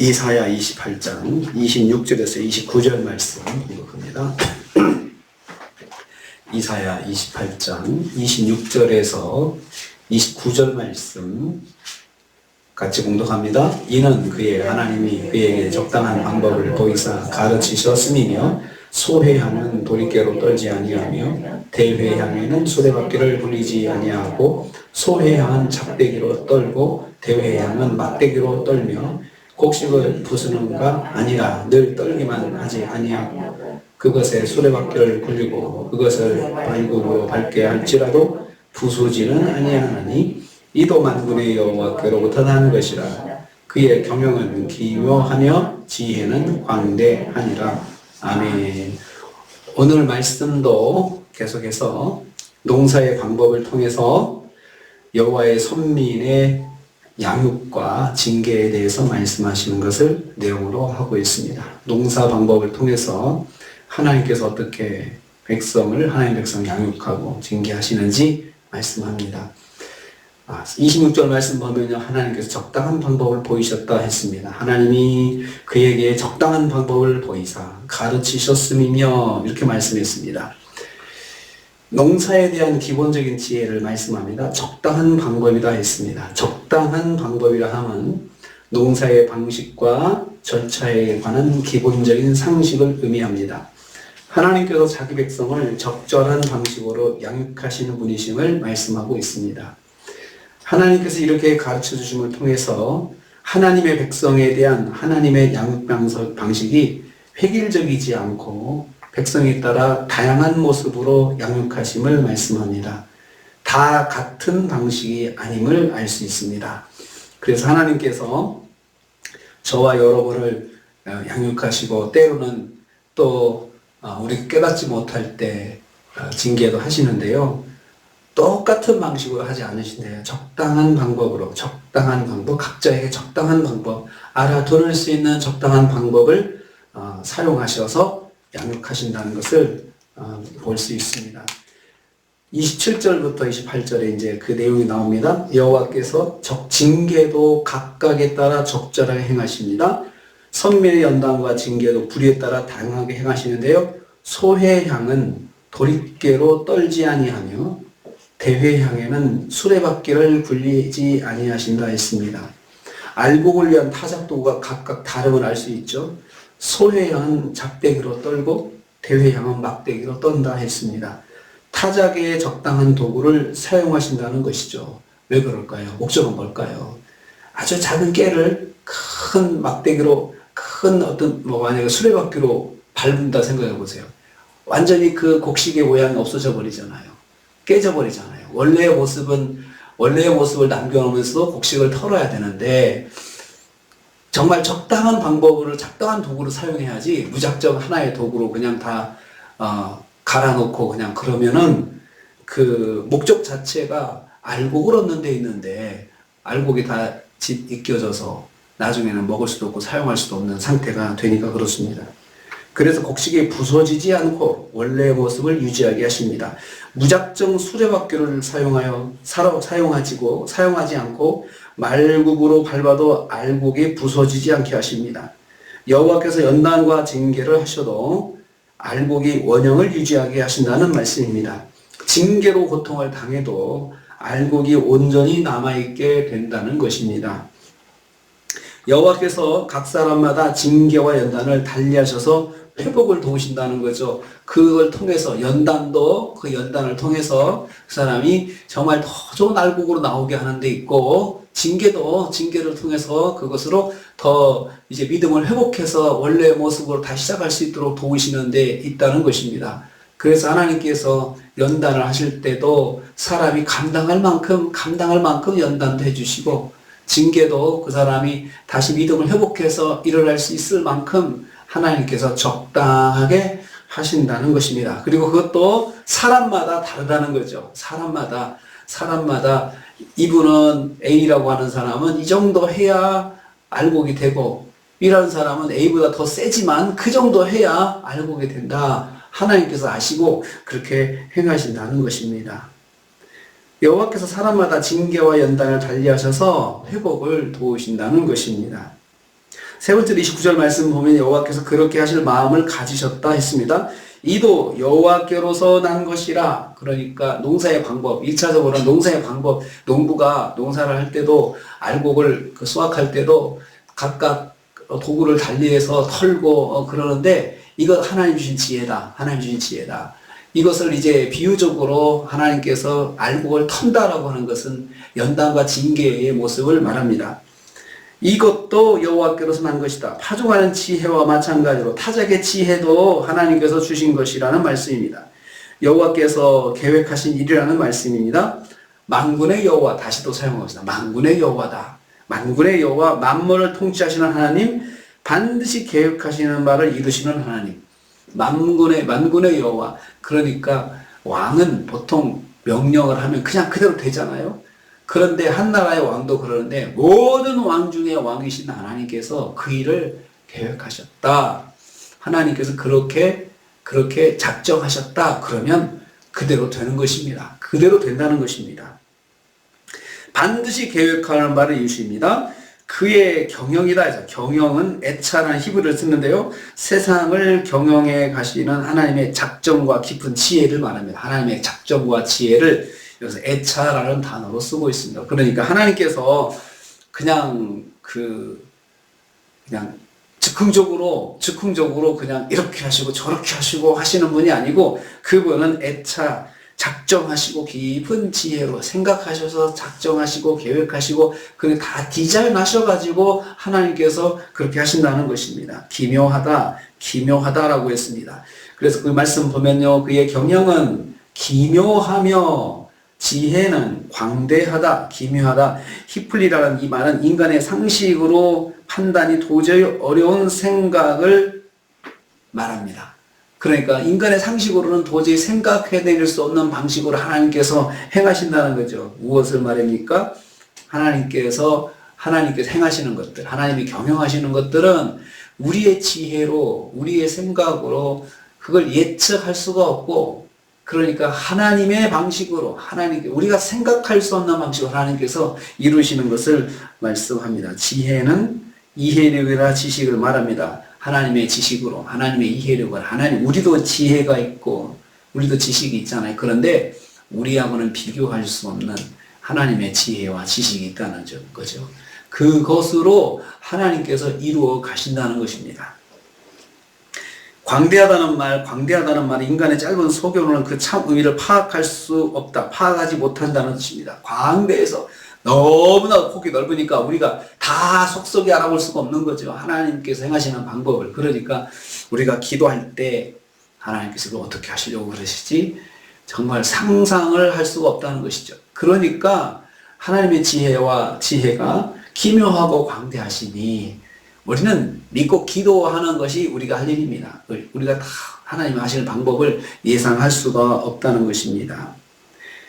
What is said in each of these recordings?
이사야 28장 26절에서 29절 말씀 읽어봅니다. 이사야 28장 26절에서 29절 말씀 같이 공독합니다. 이는 그의 하나님이 그에게 적당한 방법을 보이사 가르치셨음이며 소회향은 돌이깨로 떨지 아니하며 대회향에는 수레바퀴를 굴리지 아니하고 소회향은 작대기로 떨고 대회향은 막대기로 떨며 곡식을 부수는가 아니라 늘 떨기만 하지 아니하고 그것에 수레바퀴를 굴리고 그것을 발굽으로 밟게 할지라도 부수지는 아니하나니 이도 만군의 여호와께로부터 난 것이라. 그의 경영은 기묘하며 지혜는 광대하니라. 아멘. 오늘 말씀도 계속해서 농사의 방법을 통해서 여호와의 선민의 양육과 징계에 대해서 말씀하시는 것을 내용으로 하고 있습니다. 농사 방법을 통해서 하나님께서 어떻게 하나님 백성 양육하고 징계하시는지 말씀합니다. 26절 말씀 보면요, 하나님께서 적당한 방법을 보이셨다 했습니다. 하나님이 그에게 적당한 방법을 보이사 가르치셨음이며 이렇게 말씀했습니다. 농사에 대한 기본적인 지혜를 말씀합니다. 적당한 방법이다 했습니다. 적당한 방법이라 하면 농사의 방식과 절차에 관한 기본적인 상식을 의미합니다. 하나님께서 자기 백성을 적절한 방식으로 양육하시는 분이심을 말씀하고 있습니다. 하나님께서 이렇게 가르쳐 주심을 통해서 하나님의 백성에 대한 하나님의 양육 방식이 획일적이지 않고 백성에 따라 다양한 모습으로 양육하심을 말씀합니다. 다 같은 방식이 아님을 알 수 있습니다. 그래서 하나님께서 저와 여러분을 양육하시고 때로는 또 우리 깨닫지 못할 때 징계도 하시는데요. 똑같은 방식으로 하지 않으신대요. 적당한 방법으로, 적당한 방법, 각자에게 적당한 방법, 알아들을 수 있는 적당한 방법을 사용하셔서 양육하신다는 것을 볼 수 있습니다. 27절부터 28절에 이제 그 내용이 나옵니다. 여호와께서 징계도 각각에 따라 적절하게 행하십니다. 선민의 연단과 징계도 불의에 따라 다양하게 행하시는데요. 소회향은 도리깨로 떨지 아니하며 대회향에는 수레바퀴를 굴리지 아니하신다 했습니다. 알곡을 위한 타작도구가 각각 다름을 알 수 있죠. 소회향은 작대기로 떨고 대회향은 막대기로 떤다 했습니다. 타작에 적당한 도구를 사용하신다는 것이죠. 왜 그럴까요? 목적은 뭘까요? 아주 작은 깨를 큰 막대기로, 큰 만약에 수레바퀴로 밟는다 생각해 보세요. 완전히 그 곡식의 모양이 없어져 버리잖아요. 깨져 버리잖아요. 원래의 모습을 남겨놓으면서도 곡식을 털어야 되는데, 정말 적당한 방법으로, 적당한 도구를 사용해야지, 무작정 하나의 도구로 그냥 다, 갈아놓고 그냥 그러면은 그 목적 자체가 알곡을 얻는 데 있는데, 알곡이 다 익혀져서 나중에는 먹을 수도 없고 사용할 수도 없는 상태가 되니까 그렇습니다. 그래서 곡식이 부서지지 않고 원래의 모습을 유지하게 하십니다. 무작정 수레바퀴를 사용하지 않고 말굽으로 밟아도 알곡이 부서지지 않게 하십니다. 여호와께서 연단과 징계를 하셔도 알곡이 원형을 유지하게 하신다는 말씀입니다. 징계로 고통을 당해도 알곡이 온전히 남아있게 된다는 것입니다. 여호와께서 각 사람마다 징계와 연단을 달리하셔서 회복을 도우신다는 거죠. 그걸 통해서 그 연단을 통해서 그 사람이 정말 더 좋은 알곡으로 나오게 하는 데 있고, 징계를 통해서 그것으로 더 이제 믿음을 회복해서 원래의 모습으로 다시 시작할 수 있도록 도우시는 데 있다는 것입니다. 그래서 하나님께서 연단을 하실 때도 사람이 감당할 만큼 연단도 해주시고, 징계도 그 사람이 다시 믿음을 회복해서 일어날 수 있을 만큼 하나님께서 적당하게 하신다는 것입니다. 그리고 그것도 사람마다 다르다는 거죠. 사람마다 이분은 A라고 하는 사람은 이 정도 해야 알곡이 되고, B라는 사람은 A보다 더 세지만 그 정도 해야 알곡이 된다. 하나님께서 아시고 그렇게 행하신다는 것입니다. 여호와께서 사람마다 징계와 연단을 달리하셔서 회복을 도우신다는 것입니다. 세 번째로 29절 말씀 보면 여호와께서 그렇게 하실 마음을 가지셨다 했습니다. 이도 여호와께로서 난 것이라. 그러니까 농사의 방법, 1차적으로는 농사의 방법, 농부가 농사를 할 때도 알곡을 수확할 때도 각각 도구를 달리해서 털고 그러는데 이거 하나님 주신 지혜다. 하나님 주신 지혜다. 이것을 이제 비유적으로 하나님께서 알곡을 턴다라고 하는 것은 연단과 징계의 모습을 말합니다. 이것도 여호와께로서 난 것이다. 파종하는 지혜와 마찬가지로 타작의 지혜도 하나님께서 주신 것이라는 말씀입니다. 여호와께서 계획하신 일이라는 말씀입니다. 만군의 여호와, 다시 또 사용합니다. 만군의 여호와다. 만군의 여호와, 만물을 통치하시는 하나님, 반드시 계획하시는 바를 이루시는 하나님. 만군의 여호와. 그러니까 왕은 보통 명령을 하면 그냥 그대로 되잖아요. 그런데 한 나라의 왕도 그러는데 모든 왕 중에 왕이신 하나님께서 그 일을 계획하셨다. 하나님께서 그렇게 작정하셨다. 그러면 그대로 되는 것입니다. 그대로 된다는 것입니다. 반드시 계획하는 바를 이루십니다. 그의 경영이다 해서, 경영은 애차라는 히브리를 쓰는데요. 세상을 경영해 가시는 하나님의 작정과 깊은 지혜를 말합니다. 하나님의 작정과 지혜를 여기서 애차라는 단어로 쓰고 있습니다. 그러니까 하나님께서 그냥 즉흥적으로 그냥 이렇게 하시고 저렇게 하시고 하시는 분이 아니고, 그분은 애차, 작정하시고 깊은 지혜로 생각하셔서 작정하시고 계획하시고 그게 다 디자인하셔가지고 하나님께서 그렇게 하신다는 것입니다. 기묘하다라고 했습니다. 그래서 그 말씀 보면요, 그의 경영은 기묘하며 지혜는 광대하다, 기묘하다. 히플리라는 이 말은 인간의 상식으로 판단이 도저히 어려운 생각을 말합니다. 그러니까 인간의 상식으로는 도저히 생각해낼 수 없는 방식으로 하나님께서 행하신다는 거죠. 무엇을 말합니까? 하나님께서 행하시는 것들, 하나님이 경영하시는 것들은 우리의 지혜로, 우리의 생각으로 그걸 예측할 수가 없고, 그러니까 하나님의 방식으로, 우리가 생각할 수 없는 방식으로 하나님께서 이루시는 것을 말씀합니다. 지혜는 이해력이라 지식을 말합니다. 하나님의 지식으로, 하나님의 이해력을, 우리도 지혜가 있고 우리도 지식이 있잖아요. 그런데 우리하고는 비교할 수 없는 하나님의 지혜와 지식이 있다는 거죠. 그것으로 하나님께서 이루어 가신다는 것입니다. 광대하다는 말이 인간의 짧은 소견으로는 그 참 의미를 파악할 수 없다, 파악하지 못한다는 뜻입니다. 광대해서 너무나 폭이 넓으니까 우리가 다 속속이 알아볼 수가 없는 거죠. 하나님께서 행하시는 방법을. 그러니까 우리가 기도할 때 하나님께서 어떻게 하시려고 그러시지? 정말 상상을 할 수가 없다는 것이죠. 그러니까 하나님의 지혜가 기묘하고 광대하시니 우리는 믿고 기도하는 것이 우리가 할 일입니다. 우리가 다 하나님이 하시는 방법을 예상할 수가 없다는 것입니다.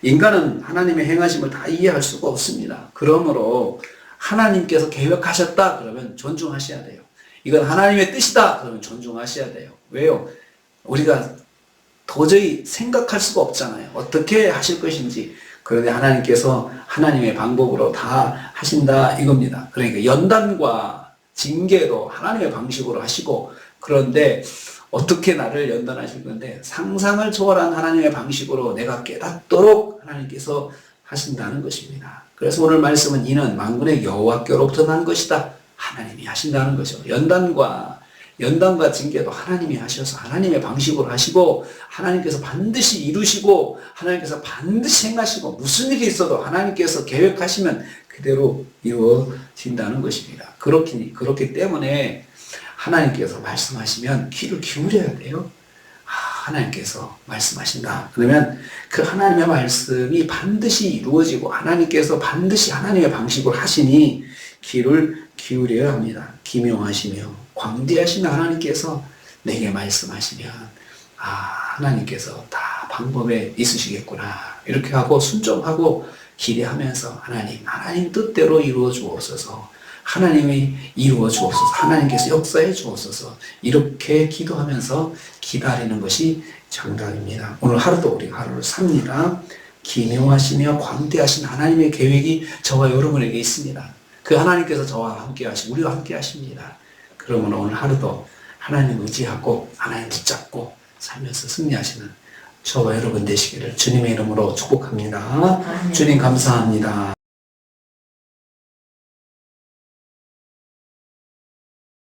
인간은 하나님의 행하심을 다 이해할 수가 없습니다. 그러므로 하나님께서 계획하셨다 그러면 존중하셔야 돼요. 이건 하나님의 뜻이다 그러면 존중하셔야 돼요. 왜요? 우리가 도저히 생각할 수가 없잖아요. 어떻게 하실 것인지. 그런데 하나님께서 하나님의 방법으로 다 하신다 이겁니다. 그러니까 연단과 징계도 하나님의 방식으로 하시고, 그런데 어떻게 나를 연단하실 건데 상상을 초월한 하나님의 방식으로 내가 깨닫도록 하나님께서 하신다는 것입니다. 그래서 오늘 말씀은 이는 만군의 여호와께로부터 난 것이다. 하나님이 하신다는 거죠. 연단과 징계도 하나님이 하셔서 하나님의 방식으로 하시고, 하나님께서 반드시 이루시고, 하나님께서 반드시 행하시고, 무슨 일이 있어도 하나님께서 계획하시면 그대로 이루어진다는 것입니다. 그렇기 때문에 하나님께서 말씀하시면 귀를 기울여야 돼요. 하나님께서 말씀하신다. 그러면 그 하나님의 말씀이 반드시 이루어지고 하나님께서 반드시 하나님의 방식으로 하시니 귀를 기울여야 합니다. 기묘하시며 광대하신 하나님께서 내게 말씀하시면 하나님께서 다 방법에 있으시겠구나. 이렇게 하고 순종하고 기대하면서 하나님 뜻대로 이루어 주옵소서. 하나님이 이루어 주옵소서. 하나님께서 역사해 주옵소서. 이렇게 기도하면서 기다리는 것이 정답입니다. 오늘 하루도 우리가 하루를 삽니다. 기묘하시며 광대하신 하나님의 계획이 저와 여러분에게 있습니다. 그 하나님께서 저와 함께 하시고 우리와 함께 하십니다. 그러면 오늘 하루도 하나님 의지하고 하나님 붙잡고 살면서 승리하시는 저와 여러분 되시기를 주님의 이름으로 축복합니다. 주님 감사합니다.